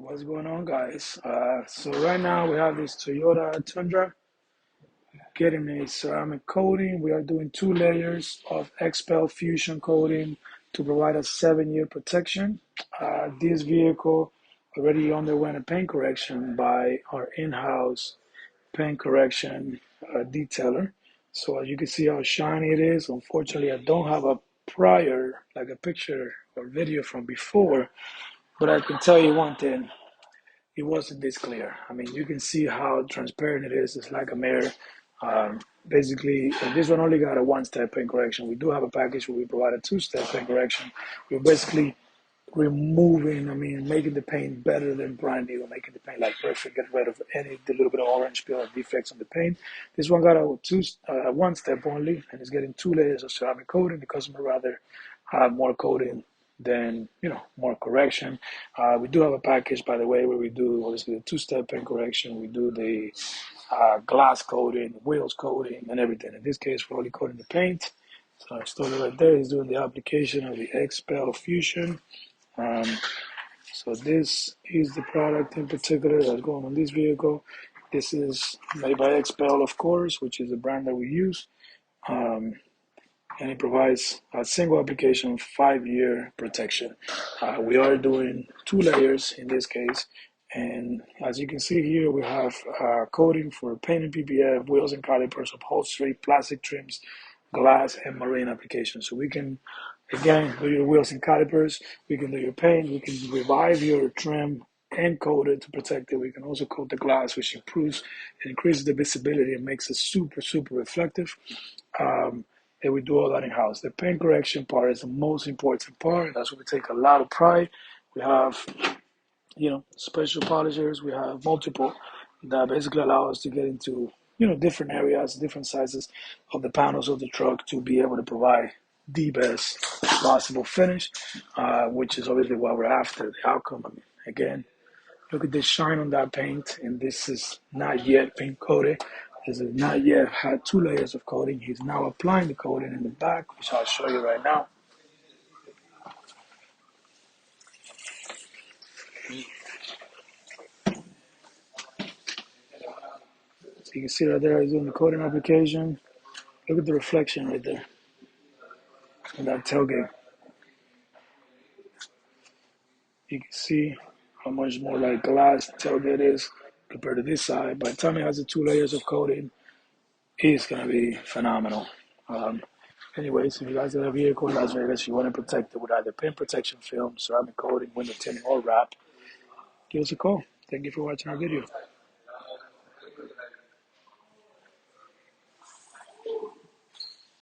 What's going on, guys? So right now we have this Toyota Tundra getting a ceramic coating. We are doing 2 layers of XPEL fusion coating to provide a 7-year protection. This vehicle already underwent a paint correction by our in-house paint correction detailer. So as you can see how shiny it is. Unfortunately, I don't have a prior, like a picture or video from before, but I can tell you one thing. It wasn't this clear. I mean, you can see how transparent it is. It's like a mirror. Basically, this one only got a one-step paint correction. We do have a package where we provide a two-step paint correction. We're basically removing, making the paint better than brand new, making the paint like perfect, get rid of any the little bit of orange peel or defects on the paint. This one got a one step only, and it's getting 2 layers of ceramic coating. The customer rather have more coating than more correction. We do have a package, by the way, where we do obviously the two-step paint correction. We do the glass coating, wheels coating, and everything. In this case, we're only coating the paint. So I started right there. He's doing the application of the XPEL Fusion. Um, so this is the product in particular that's going on this vehicle. This is made by XPEL, of course, which is the brand that we use. Um, and it provides a single application 5-year protection. We are doing 2 layers in this case. And as you can see here, we have coating for paint and PPF, wheels and calipers, upholstery, plastic trims, glass, and marine applications. So we can, again, do your wheels and calipers. We can do your paint. We can revive your trim and coat it to protect it. We can also coat the glass, which improves and increases the visibility and makes it super, super reflective. And we do all that in-house. The paint correction part is the most important part. That's where we take a lot of pride. We have special polishers. We have multiple that basically allow us to get into, different areas, different sizes of the panels of the truck to be able to provide the best possible finish, which is obviously what we're after, the outcome. Again, look at this shine on that paint, and this is not yet paint coated. This has not yet had 2 layers of coating. He's now applying the coating in the back, which I'll show you right now. So you can see right there, he's doing the coating application. Look at the reflection right there in that tailgate. You can see how much more like glass the tailgate is compared to this side. By the time it has the 2 layers of coating, it's going to be phenomenal. Anyways, if you guys have a vehicle in Las Vegas, you want to protect it with either paint protection film, ceramic coating, window tinting, or wrap, give us a call. Thank you for watching our video.